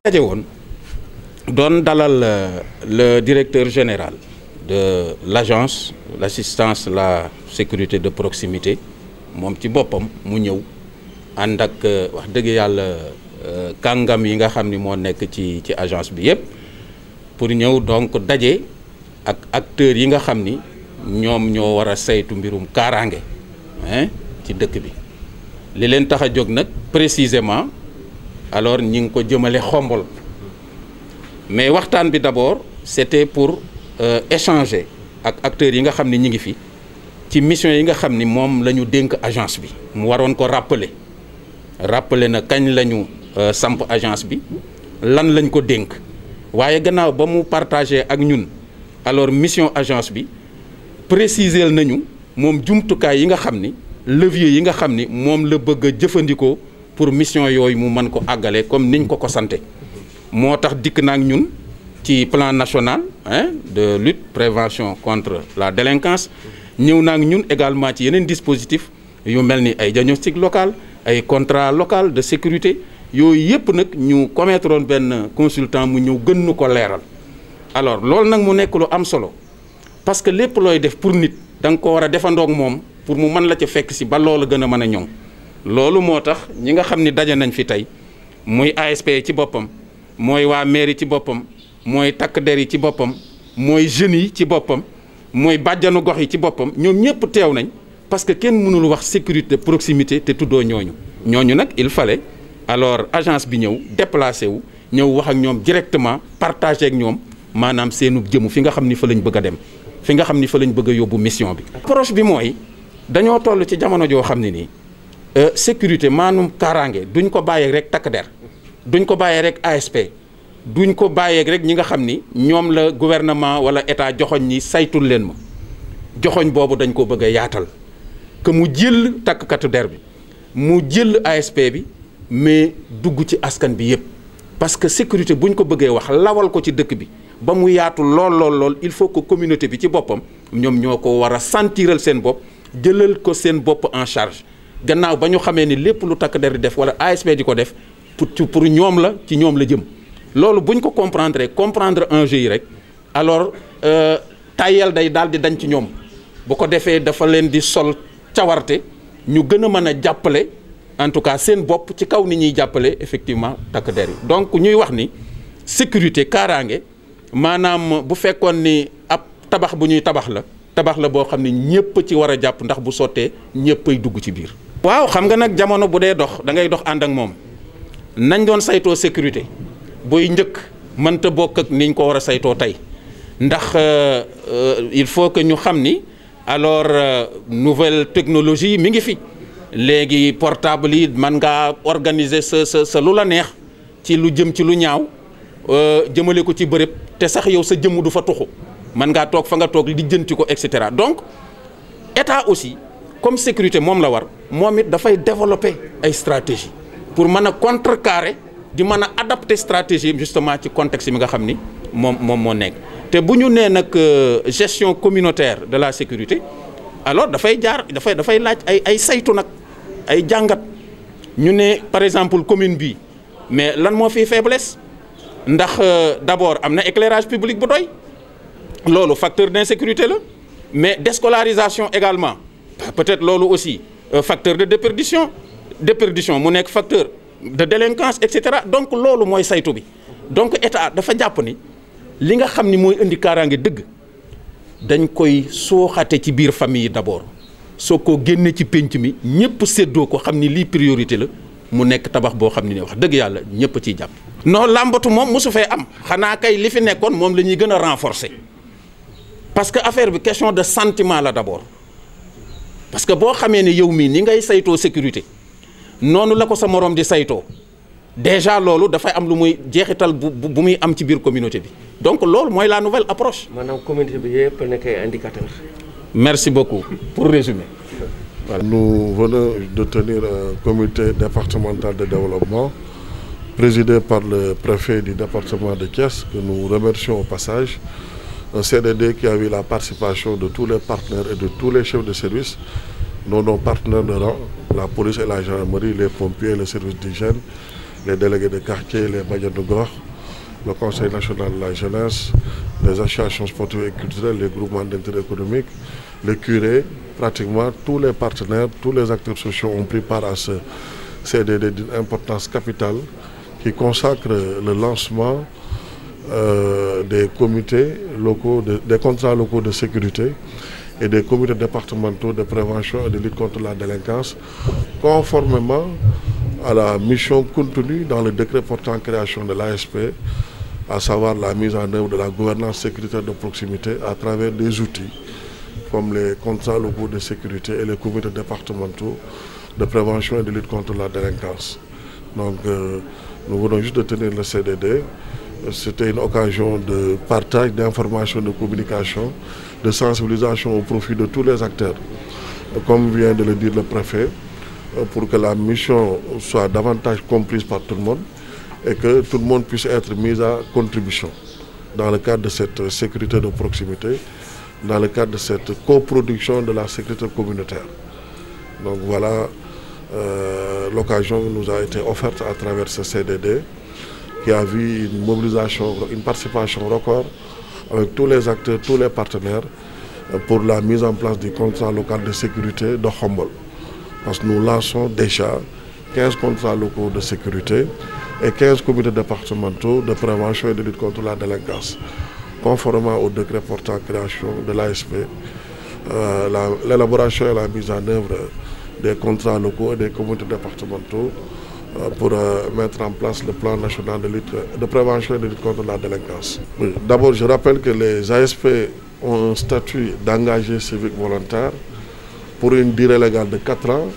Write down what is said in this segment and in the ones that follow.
daje woon doon dalal le directeur général de l'agence l'assistance la sécurité de proximité moom ci boppam mu ñëw ànd ak wax dëgg yàlla kàngam yi nga xam ni moo nekk ci agence bi yépp pour ñëw donc daje ak acteurs yi nga xam ni ñoom ñoo war a saytu mbirum kaaraange ci dëkk bi li leen tax a jóg nag précisément alors ñi ngi ko jëmale Xombol mais waxtaan bi d'abord c'était pour échanger ak acteurs yi nga xam ni ñi ngi fi ci mission yi nga xam ni moom la ñu dénk agence bi mu waroon ko rappeler na kañ la ñu samp agence bi lan lañ ko dénk waaye gannaaw ba mu partagé ak ñun alors mission agence bi préciser nañu moom jumtukaay yi nga xam ni levier yi nga xam ni moom la bëgg a jëfandikoo pour mission yooyu mu mën ko àggale comme niñ ko santé moo tax dikk na ak ñun ci plan national de lutte prévention contre la délinquance ñëw na ak ñun également ci yeneen dispositif yu mel ni ay diagnostic local ay contrat local de sécurité yooyu yëpp nag ñu commettre woon benn consultant mu ñëw gën nu ko leeral alors loolu nag mu nekk lu am solo parce que lépp looy def pour nit da nga ko war a defandoog moom pour mu mën la ca fekk si ba loolu gën a mën a ñoŋ loolu moo tax ñi nga xam ni daje nañ fi tey muy ASP ci boppam mooy waa mairie ci boppam mooy takk der yi ci boppam mooy jeunes yi ci boppam mooy bàjjanu gox yi ci boppam ñoom ñëpp teew nañ parce que kenn mënul wax sécurité de proximité te tuddoo ñooñu nag il fallait alors agence bi ñëw déplacé wu ñëw wax ak ñoom directement partagé ak ñoom maanaam seenu jëmu fi nga xam ni fa lañ bëgg a dem fi nga xam ni fa lañ bëgg a yóbbu mission bi. approche bi mooy dañoo toll ci jamono joo xam ne nii sécurité maanaam kaaraange duñ ko bàyyee rek takk der duñ ko bàyyee rek ASP duñ ko bàyyee rek ñi nga xam ni ñoom la gouvernement wala état joxoñ ñi saytul leen ma joxoñ boobu dañ ko bëgg a yaatal que mu jël takkatu der bi mu jël ASP bi mais dugg ci askan bi yépp parce que sécurité buñ ko bëggee wax lawal ko ci dëkk bi ba mu yaatu lool il faut que communauté bi ci boppam ñoom ñoo ko war a sentiral seen bopp jëlal ko seen bopp en charge gannaaw ba ñu xamee ni lépp lu takk der di def wala ASP di ko def pour ñoom la ci ñoom la jëm loolu buñ ko comprendre enjeu yi rek alors tayel day daal di dañ ci ñoom bu ko defee dafa leen di sol cawarte ñu gën a mën a jàppale en tout cas seen bopp ci kaw ni ñuy jàppale effectivement takk der yi donc ñuy wax ni sécurité kaaraange maanaam bu fekkoon ni ab tabax bu ñuy tabax la boo xam ne ñëpp ci war a jàpp ndax bu sottee ñëppay dugg ci biir. waaw xam nga nag jamono bu dee dox da ngay dox ànd ak moom nañ doon saytoo sécurité booy njëkk mënta bokk ak niñ ko war a saytoo tey ndax il faut que ñu xam ni alors nouvelle technologie mi ngi fi léegi portable yi mën ngaa organiser sa lu la neex ci lu jëm ci lu ñaaw jëmale ko ci bërëb te sax yow sa jëmm du fa tuxu mën ngaa toog fa nga toog lijjanti ko et cetera donc état aussi comme sécurité moom la war moom it dafay développer ay stratégie pour mën a contrecarrer di mën a adapter stratégie justement ci contexte bi nga xam ni moom moo nekk te bu ñu nee nag gestion communautaire de la sécurité alors dafay laaj ay saytu nag ay jàngat ñu ne par exemple commune bi mais lan moo fi faiblesse ndax d'abord am na éclairage public bu doy loolu facteur d'insécurité la mais déscolarisation également peut-être loolu aussi facteur de déperdition mu nekk facteur de délinquance et cetera donc loolu mooy saytu bi donc état dafa jàpp ni li nga xam ni mooy indi kaaraange dëgg dañ koy sooxate ci biir famille yi d'abord soo ko génne ci pénc mi ñëpp séddoo ko xam ni lii priorité la mu nekk tabax boo xam ni ne wax dëgg yàlla ñëpp ciy jàpp. non làmbatu moom mosu fee am xanaa kay li fi nekkoon moom la ñuy gën a renforcer parce que affaire bi question de sentiment la d'abord parce que boo xamee ne yow mii ni ngay saytoo sécurité noonu la ko sa moroom di saytoo déjà loolu dafay am lu muy jeexital bu muy am ci biir communauté bi donc loolu mooy la nouvelle approche. maanaam communauté bi yëpp nekk ay indicateurs. merci beaucoup pour résumer. Voilà. Nous venons de tenir un comité départemental de développement présidé par le préfet du département de Thiès, que nous remercions au passage. Un CDD qui a eu la participation de tous les partenaires et de tous les chefs de service, nos partenaires de rang, la police et la gendarmerie, les pompiers, le service d'hygiène, les délégués de quartier, les bajens de Gox, le Conseil national de la jeunesse, les associations sportives et culturelles, les groupements d'intérêt économique, les curés, pratiquement tous les partenaires, tous les acteurs sociaux ont pris part à ce CDD d'une importance capitale qui consacre le lancement des comités locaux, des contrats locaux de sécurité et des comités départementaux de prévention et de lutte contre la délinquance, conformément à la mission contenue dans le décret portant création de l'ASP, à savoir la mise en œuvre de la gouvernance sécuritaire de proximité à travers des outils comme les contrats locaux de sécurité et les comités départementaux de prévention et de lutte contre la délinquance. Donc nous venons juste de tenir le CDD. C'était une occasion de partage d'informations, de communication, de sensibilisation au profit de tous les acteurs, comme vient de le dire le préfet, pour que la mission soit davantage comprise par tout le monde et que tout le monde puisse être mis à contribution dans le cadre de cette sécurité de proximité, dans le cadre de cette coproduction de la sécurité communautaire. Donc voilà, l'occasion nous a été offerte à travers ce CDD qui a vu une mobilisation, une participation record avec tous les acteurs, tous les partenaires pour la mise en place du contrat local de sécurité de Khombole. Parce que nous lançons déjà 15 contrats locaux de sécurité et 15 comités départementaux de prévention et de lutte contre la délinquance. Conformément au décret portant création de l'ASP, l'élaboration et la mise en œuvre des contrats locaux et des comités départementaux pour mettre en place le plan national de prévention et de lutte contre la délinquance. Oui. D'abord, je rappelle que les ASP ont un statut d'engagé civique volontaire pour une durée légale de 4 ans,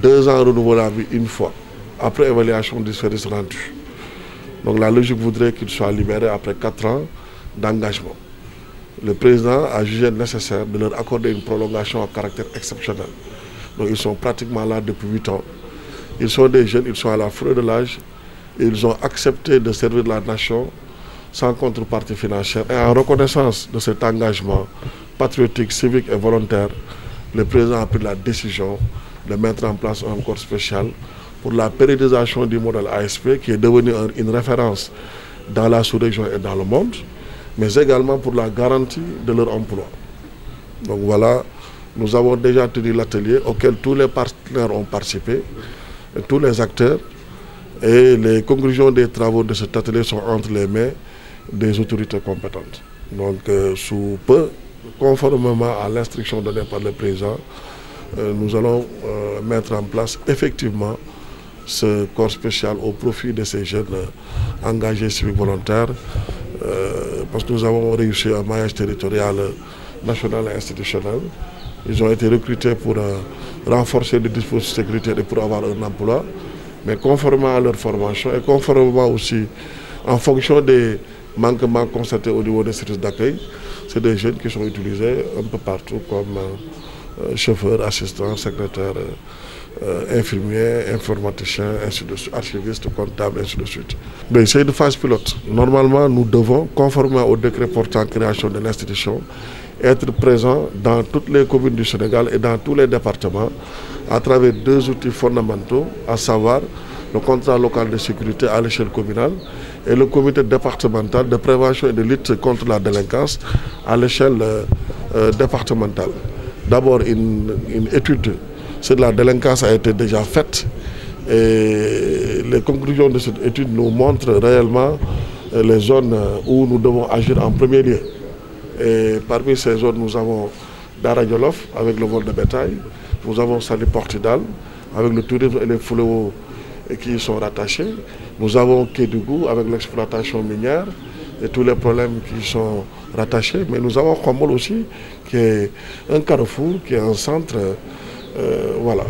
2 ans renouvelables une fois, après évaluation du service rendu. Donc la logique voudrait qu'ils soient libérés après 4 ans d'engagement. Le président a jugé nécessaire de leur accorder une prolongation à caractère exceptionnel. Donc ils sont pratiquement là depuis 8 ans. Ils sont des jeunes, ils sont à la fleur de l'âge. Ils ont accepté de servir la nation sans contrepartie financière. Et en reconnaissance de cet engagement patriotique, civique et volontaire, le président a pris la décision de mettre en place un corps spécial pour la pérennisation du modèle ASP qui est devenu une référence dans la sous-région et dans le monde, mais également pour la garantie de leur emploi. Donc voilà, nous avons déjà tenu l'atelier auquel tous les partenaires ont participé, tous les acteurs, et les conclusions des travaux de cet atelier sont entre les mains des autorités compétentes. Donc sous peu, conformément à l'instruction donnée par le président, nous allons mettre en place effectivement ce corps spécial au profit de ces jeunes engagés civiques volontaires, parce que nous avons réussi un maillage territorial national et institutionnel. Ils ont été recrutés pour renforcer les dispositifs sécuritaires et pour avoir un emploi, mais conformément à leur formation et conformément aussi en fonction des manquements constatés au niveau des services d'accueil, c'est des jeunes qui sont utilisés un peu partout comme chauffeurs, assistants, secrétaires, infirmiers, informaticiens, ainsi de suite, archivistes, comptables, ainsi de suite. Mais c'est une phase pilote. Normalement, nous devons, conformément au décret portant création de l'institution, être présents dans toutes les communes du Sénégal et dans tous les départements à travers 2 outils fondamentaux, à savoir le contrat local de sécurité à l'échelle communale et le comité départemental de prévention et de lutte contre la délinquance à l'échelle départementale. D'abord, une étude sur la délinquance a été déjà faite et les conclusions de cette étude nous montrent réellement les zones où nous devons agir en premier lieu. Et parmi ces zones, nous avons Dara Djolof avec le vol de bétail, nous avons Saly Portudal avec le tourisme et les fléaux qui y sont rattachés, nous avons Kédougou avec l'exploitation minière et tous les problèmes qui y sont rattachés, mais nous avons Khombole aussi qui est un carrefour, qui est un centre, voilà.